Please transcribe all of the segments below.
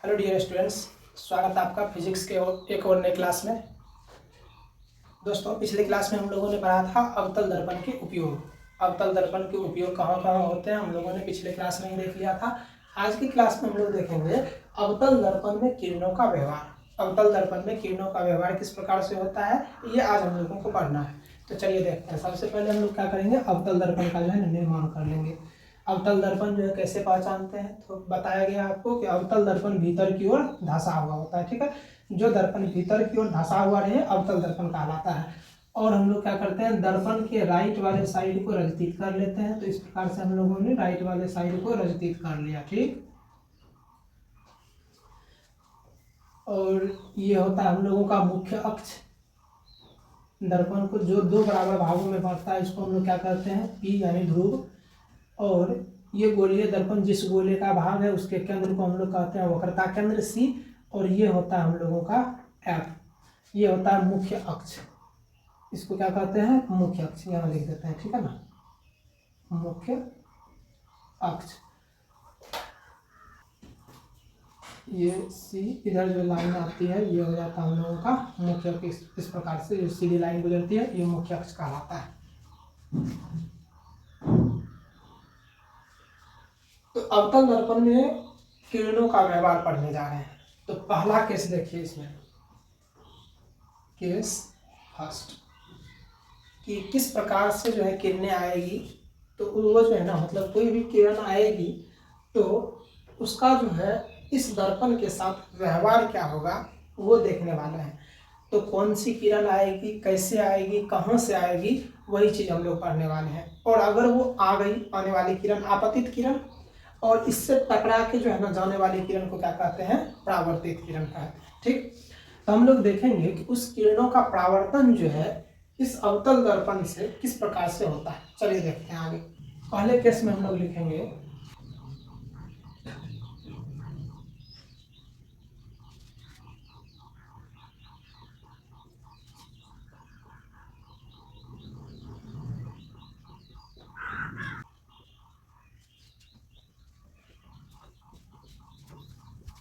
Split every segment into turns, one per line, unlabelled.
Hello dear students, स्वागत है आपका फिजिक्स के एक और नए क्लास में। दोस्तों, पिछले क्लास में हम लोगों ने पढ़ा था अवतल दर्पण के उपयोग। अवतल दर्पण के उपयोग कहाँ कहाँ होते हैं हम लोगों ने पिछले क्लास में ही देख लिया था। आज की क्लास में हम लोग देखेंगे अवतल दर्पण में किरणों का व्यवहार। अवतल दर्पण में किरणों का व्यवहार किस प्रकार से होता है, ये आज हम लोगों को पढ़ना है। तो चलिए देखते हैं। सबसे पहले हम लोग क्या करेंगे, अवतल दर्पण का जो है निर्माण कर लेंगे। अवतल दर्पण जो है कैसे पहचानते हैं, तो बताया गया आपको कि अवतल दर्पण भीतर की ओर धंसा हुआ होता है। ठीक है, जो दर्पण भीतर की ओर धंसा हुआ रहे अवतल दर्पण कहलाता है। और हम लोग क्या करते हैं, दर्पण के राइट वाले साइड को रजतीत कर लेते हैं। तो इस प्रकार से हम लोगों ने राइट वाले साइड को रजतीत कर लिया। ठीक, और ये होता है हम लोगों का मुख्य अक्ष। दर्पण को जो दो बराबर भागों में बांटता है इसको हम लोग क्या करते हैं, पी यानी ध्रुव। और ये गोलीय दर्पण जिस गोले का भाग है उसके केंद्र को हम लोग कहते हैं वक्रता केंद्र सी। और ये होता है हम लोगों का एफ, ये होता है मुख्य अक्ष। इसको क्या कहते हैं, मुख्य अक्ष, यहाँ लिख देते हैं। ठीक है ना, मुख्य अक्ष। ये सी इधर जो लाइन आती है ये हो जाता है हम लोगों का मुख्य अक्ष। इस प्रकार से जो सीधी लाइन गुजरती है ये मुख्य अक्ष कहलाता है। तो अवतल दर्पण में किरणों का व्यवहार पढ़ने जा रहे हैं। तो पहला केस देखिए, इसमें केस फर्स्ट कि किस प्रकार से जो है किरणें आएगी। तो वो जो है ना, मतलब कोई भी किरण आएगी तो उसका जो है इस दर्पण के साथ व्यवहार क्या होगा वो देखने वाले हैं। तो कौन सी किरण आएगी, कैसे आएगी, कहाँ से आएगी, वही चीज़ हम लोग पढ़ने वाले हैं। और अगर वो आ गई आने वाली किरण आपतित किरण, और इससे टकरा के जो है ना जाने वाली किरण को क्या कहते हैं, परावर्तित किरण कहते हैं। ठीक, तो हम लोग देखेंगे कि उस किरणों का परावर्तन जो है इस अवतल दर्पण से किस प्रकार से होता है। चलिए देखते हैं आगे। पहले केस में हम लोग लिखेंगे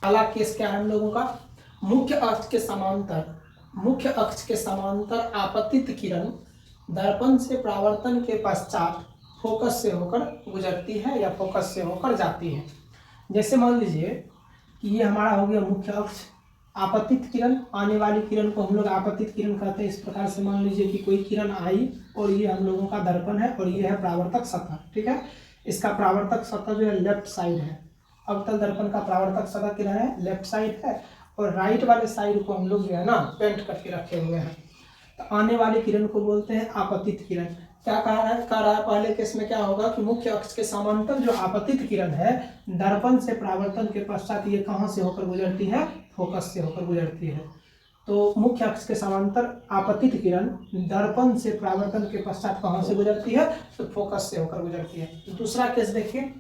पहला केस क्या है हम लोगों का, मुख्य अक्ष के समांतर, मुख्य अक्ष के समांतर आपतित किरण दर्पण से परावर्तन के पश्चात फोकस से होकर गुजरती है या फोकस से होकर जाती है। जैसे मान लीजिए कि ये हमारा हो गया मुख्य अक्ष, आपतित किरण, आने वाली किरण को हम लोग आपतित किरण कहते हैं। इस प्रकार से मान लीजिए कि कोई किरण आई और ये हम लोगों का दर्पण है और ये है परावर्तक सतह। ठीक है, इसका परावर्तक सतह जो है लेफ्ट साइड है। अवतल दर्पण का परावर्तक सतह किरण है लेफ्ट साइड है, और राइट वाले साइड को हम लोग जो है ना पेंट करके रखे हुए हैं। तो आने वाली किरण को बोलते हैं आपतित किरण। क्या कह रहा है पहले केस में क्या होगा कि मुख्य अक्ष के समांतर जो आपतित किरण है दर्पण से परावर्तन के पश्चात ये कहाँ से होकर गुजरती है, फोकस से होकर गुजरती है। तो मुख्य अक्ष के समांतर आपतित किरण दर्पण से परावर्तन के पश्चात कहाँ से गुजरती है, तो फोकस से होकर गुजरती है। दूसरा केस देखिए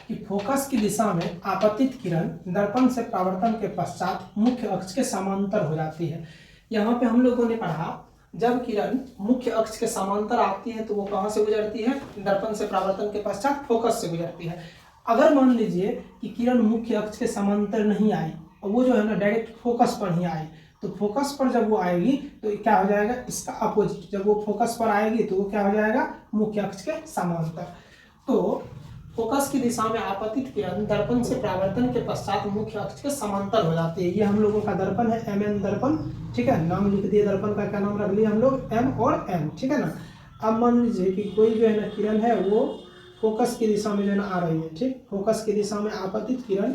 कि फोकस की दिशा में आपतित किरण दर्पण से परावर्तन के पश्चात मुख्य अक्ष के समांतर हो जाती है। यहाँ पे हम लोगों ने पढ़ा जब किरण मुख्य अक्ष के समांतर आती है तो वो कहाँ से गुजरती है, दर्पण से परावर्तन के पश्चात फोकस से गुजरती है। अगर मान लीजिए कि किरण मुख्य अक्ष के समांतर नहीं आई और वो जो है ना डायरेक्ट फोकस पर ही आई, तो फोकस पर जब वो आएगी तो क्या हो जाएगा, इसका अपोजिट। जब वो फोकस पर आएगी तो वो क्या हो जाएगा, मुख्य अक्ष के समांतर। तो फोकस की दिशा में आपतित किरण दर्पण से परावर्तन के पश्चात मुख्य अक्ष के समांतर हो जाती है। ये हम लोगों का दर्पण है एम दर्पण। ठीक है, नाम लिख दिए दर्पण का, क्या नाम रख लिया हम लोग, एम और एन। ठीक है ना। अब मान लीजिए कि कोई जो है ना किरण है वो फोकस की दिशा में जो है ना आ रही है। ठीक, फोकस की दिशा में आपतित किरण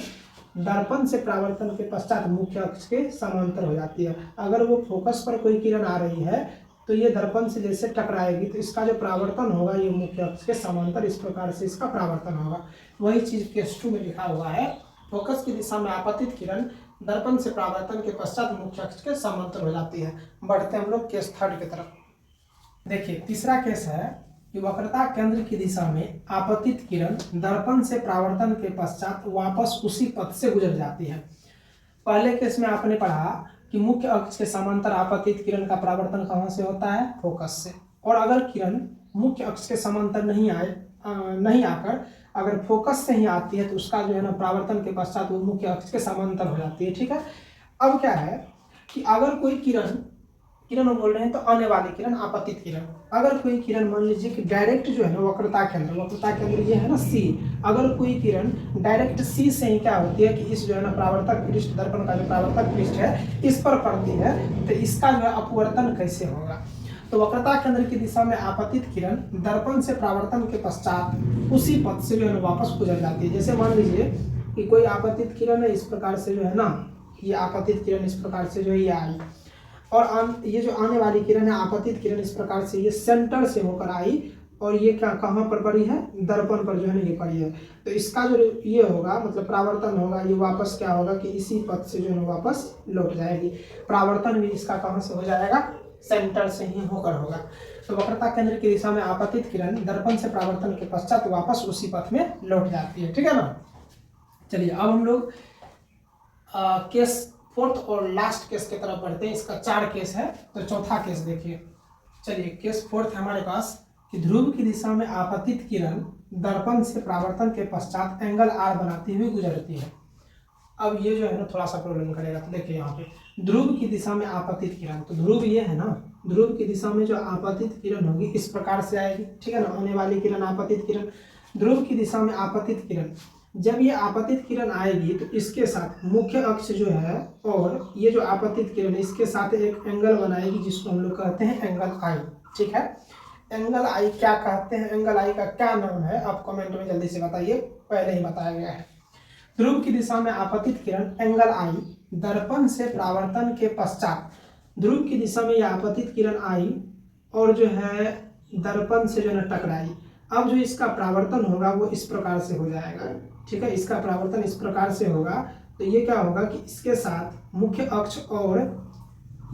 दर्पण से परावर्तन के पश्चात मुख्य अक्ष के समांतर हो जाती है। अगर वो फोकस पर कोई किरण आ रही है तो ये दर्पण से जैसे टकराएगी तो इसका जो परावर्तन होगा ये मुख्य अक्ष के समांतर इस प्रकार से इसका परावर्तन होगा। वही चीज केस 2 में लिखा हुआ है, फोकस की दिशा में आपतित किरण दर्पण से परावर्तन के पश्चात मुख्य अक्ष के समांतर हो जाती है। बढ़ते हम लोग केस 3 की तरफ। देखिए तीसरा केस है कि वक्रता केंद्र की दिशा में आपतित किरण दर्पण से परावर्तन के पश्चात वापस उसी पथ से गुजर जाती है। पहले केस में आपने पढ़ा कि मुख्य अक्ष के समांतर आपतित किरण का परावर्तन कहाँ से होता है, फोकस से। और अगर किरण मुख्य अक्ष के समांतर नहीं आकर अगर फोकस से ही आती है तो उसका जो है ना परावर्तन के पश्चात वो मुख्य अक्ष के समांतर हो जाती है। ठीक है, अब क्या है कि अगर कोई किरण किरण हम बोल रहे हैं तो आने वाली किरण, आपतित किरण, अगर कोई किरण मान लीजिए कि डायरेक्ट जो है ना वक्रता केंद्र ये है ना सी, अगर कोई किरण डायरेक्ट सी से ही क्या होती है कि इस जो है ना परावर्तक पृष्ठ, दर्पण का जो परावर्तक पृष्ठ है इस पर पड़ती है, तो इसका जो है अपवर्तन कैसे होगा। तो वक्रता केंद्र की दिशा में आपतित किरण दर्पण से परावर्तन के पश्चात उसी पथ से जो है ना वापस गुजर जाती है। जैसे मान लीजिए कि कोई आपतित किरण है इस प्रकार से जो है ना, ये आपतित किरण इस प्रकार से जो है ये आई, और ये जो आने वाली किरण है आपतित किरण इस प्रकार से ये सेंटर से होकर आई, और ये क्या कहाँ पर पड़ी है, दर्पण पर जो है ना ये पड़ी है। तो इसका जो ये होगा मतलब परावर्तन होगा, ये वापस क्या होगा कि इसी पथ से जो है वापस लौट जाएगी। परावर्तन भी इसका कहाँ से हो जाएगा, सेंटर से ही होकर होगा। तो वक्रता केंद्र की दिशा में आपतित किरण दर्पण से परावर्तन के पश्चात वापस उसी पथ में लौट जाती है। ठीक है ना। चलिए अब हम लोग केस फोर्थ और लास्ट केस की तरफ बढ़ते हैं। इसका 4 केस है, तो चौथा केस देखिए। चलिए केस फोर्थ है हमारे पास कि ध्रुव की दिशा में आपतित किरण दर्पण से परावर्तन के पश्चात एंगल आर बनाती हुई गुजरती है। अब ये जो है ना थोड़ा सा प्रॉब्लम करेगा। तो देखिए यहाँ पे ध्रुव की दिशा में आपतित किरण, तो ध्रुव ये है ना, ध्रुव की दिशा में जो आपतित किरण होगी इस प्रकार से आएगी। ठीक है ना, आने वाली किरण आपतित किरण, ध्रुव की दिशा में आपतित किरण, जब ये आपतित किरण आएगी तो इसके साथ मुख्य अक्ष जो है और ये जो आपतित किरण इसके साथ एक एंगल बनाएगी जिसको हम लोग कहते हैं एंगल आई। ठीक है, एंगल आई क्या कहते हैं, एंगल आई का क्या नाम है, आप कमेंट में जल्दी से बताइए, पहले ही बताया गया है। ध्रुव की दिशा में आपतित किरण एंगल आई दर्पण से परावर्तन के पश्चात, ध्रुव की दिशा में यह आपतित किरण आई और जो है दर्पण से जो है टकराई। अब जो इसका परावर्तन होगा वो इस प्रकार से हो जाएगा। ठीक है, इसका परावर्तन इस प्रकार से होगा, तो ये क्या होगा कि इसके साथ मुख्य अक्ष और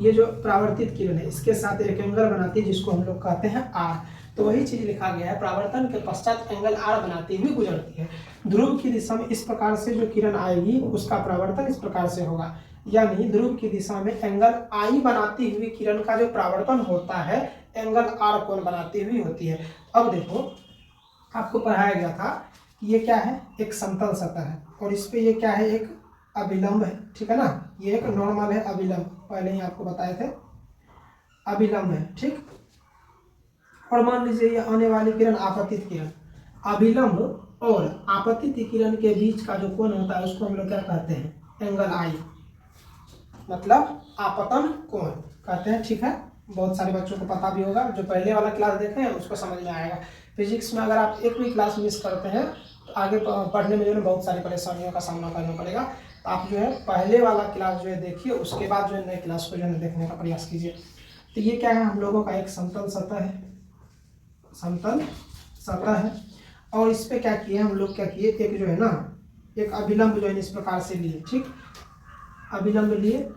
ये जो परावर्तित किरण है इसके साथ एक एंगल बनाती है जिसको हम लोग कहते हैं आर। तो वही चीज लिखा गया है, परावर्तन के पश्चात एंगल आर बनाती हुई गुजरती है। ध्रुव की दिशा में इस प्रकार से जो किरण आएगी उसका परावर्तन इस प्रकार से होगा, यानी ध्रुव की दिशा में एंगल आई बनाती हुई किरण का जो परावर्तन होता है एंगल आर कोण बनाती हुई होती है। अब देखो आपको पढ़ाया गया था कि ये क्या है, एक समतल सतह है और इस पे ये क्या है, एक अभिलंब है। ठीक है ना, ये एक नॉर्मल है, अभिलंब पहले ही आपको बताए थे, अभिलंब है। ठीक, और मान लीजिए ये आने वाली किरण आपतित किरण, अभिलंब और आपतित किरण के बीच का जो कोण होता है उसको हम लोग क्या कहते हैं, एंगल आई, मतलब आपतन कोण कहते हैं। ठीक है, बहुत सारे बच्चों को पता भी होगा, जो पहले वाला क्लास देखे हैं उसको समझ में आएगा। फिजिक्स में अगर आप एक भी क्लास मिस करते हैं तो आगे पढ़ने में जो है बहुत सारी परेशानियों का सामना करना पड़ेगा। तो आप जो है पहले वाला क्लास जो है देखिए, उसके बाद जो है नए क्लास को जो है देखने का प्रयास कीजिए। तो ये क्या है, हम लोगों का एक समतल सतह है, समतल सतह है, और इस पे क्या किए हम लोग, क्या किए, एक जो है ना एक अभिलंब जो है इस प्रकार से लिए। ठीक, अभिलंब लिए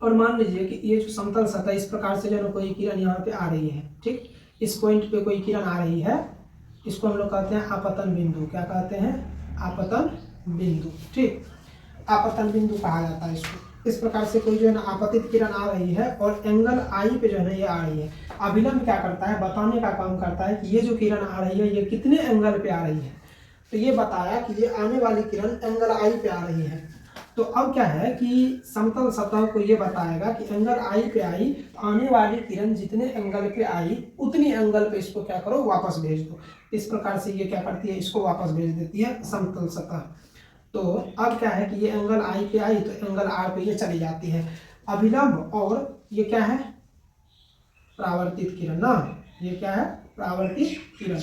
और मान लीजिए कि ये जो समतल सतह इस प्रकार से जो है कोई किरण यहाँ पे आ रही है। ठीक, इस पॉइंट पे कोई किरण आ रही है, इसको हम लोग कहते हैं आपतन बिंदु। क्या कहते हैं, आपतन बिंदु। ठीक, आपतन बिंदु कहा जाता है इसको। इस प्रकार से कोई जो है ना आपतित किरण आ रही है और एंगल आई पे जो है ना ये आ रही है। अभिलंब क्या करता है, बताने का काम करता है कि ये जो किरण आ रही है ये कितने एंगल पे आ रही है। तो ये बताया कि ये आने वाली किरण एंगल आई पे आ रही है। तो अब क्या है कि समतल सतह को ये बताएगा कि एंगल आई पे आई, तो आने वाली किरण जितने एंगल पे आई उतनी एंगल पे इसको क्या करो, वापस भेज दो। इस प्रकार से ये क्या करती है, इसको वापस भेज देती है समतल सतह। तो अब क्या है कि ये एंगल आई पे आई तो एंगल आर पे ये चली जाती है। अभिलंब और ये क्या है, परावर्तित किरण ना, ये क्या है, परावर्तित किरण।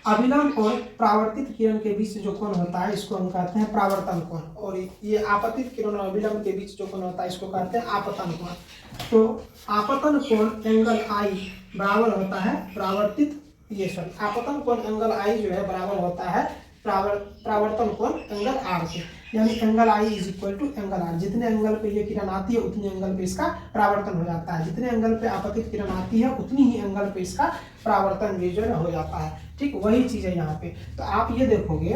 अभिलंब और परावर्तित किरण के बीच जो कोण होता है इसको हम कहते हैं परावर्तन कोण, और ये आपतित किरण और अभिलंब के बीच जो कोण होता है इसको कहते हैं आपतन कोण। तो आपतन कोण एंगल आई बराबर होता है परावर्तित, ये सॉरी, आपतन कोण एंगल आई जो है बराबर होता है परावर्तन कोण एंगल आर के, यानी angle I is equal to angle R. जितने एंगल पे ये किरण आती है उतने एंगल पे इसका परावर्तन हो जाता है, जितने एंगल पे आपतित किरण आती है उतनी ही एंगल पे इसका परावर्तन भी जो है हो जाता है। ठीक, वही चीज है यहाँ पे। तो आप ये देखोगे,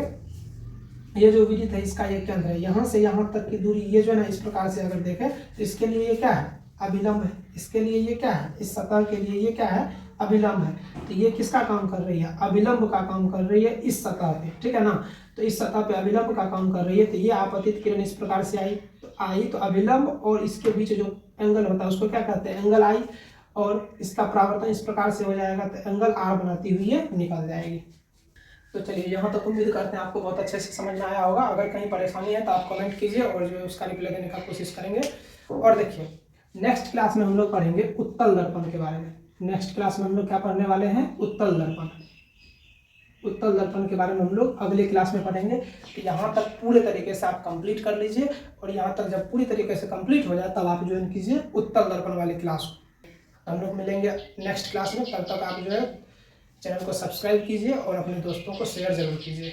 ये जो विदित है इसका ये केंद्र है, यहाँ से यहाँ तक की दूरी ये जो है ना इस प्रकार से अगर देखें तो इसके लिए ये क्या है, अभिलंब है, इसके लिए ये क्या है, इस सतह के लिए ये क्या है, अभिलंब है, तो ये किसका काम कर रही है, अभिलंब का काम कर रही है इस सतह पे, ठीक है ना। तो इस सतह पे अभिलंब का काम कर रही है, तो ये आपतित किरण इस प्रकार से आई तो अभिलंब और इसके बीच जो एंगल होता है उसको क्या कहते हैं, एंगल आई, और इसका परावर्तन इस प्रकार से हो जाएगा तो एंगल आर बनाती हुई ये निकल जाएगी। तो चलिए यहाँ तक उम्मीद करते हैं आपको बहुत अच्छे से समझ में आया होगा। अगर कहीं परेशानी है तो आप कमेंट कीजिए और जो है उसका रिप्लाई देने का कोशिश करेंगे। और देखिए नेक्स्ट क्लास में हम लोग पढ़ेंगे उत्तल दर्पण के बारे में। नेक्स्ट क्लास में हम लोग क्या पढ़ने वाले हैं, उत्तल दर्पण। उत्तल दर्पण के बारे में हम लोग अगले क्लास में पढ़ेंगे। तो यहाँ तक पूरे तरीके से आप कंप्लीट कर लीजिए, और यहाँ तक जब पूरी तरीके से कंप्लीट हो जाए तब आप ज्वाइन कीजिए उत्तल दर्पण वाली क्लास। हम लोग मिलेंगे नेक्स्ट क्लास में, तब तक आप जो है चैनल को सब्सक्राइब कीजिए और अपने दोस्तों को शेयर जरूर कीजिए।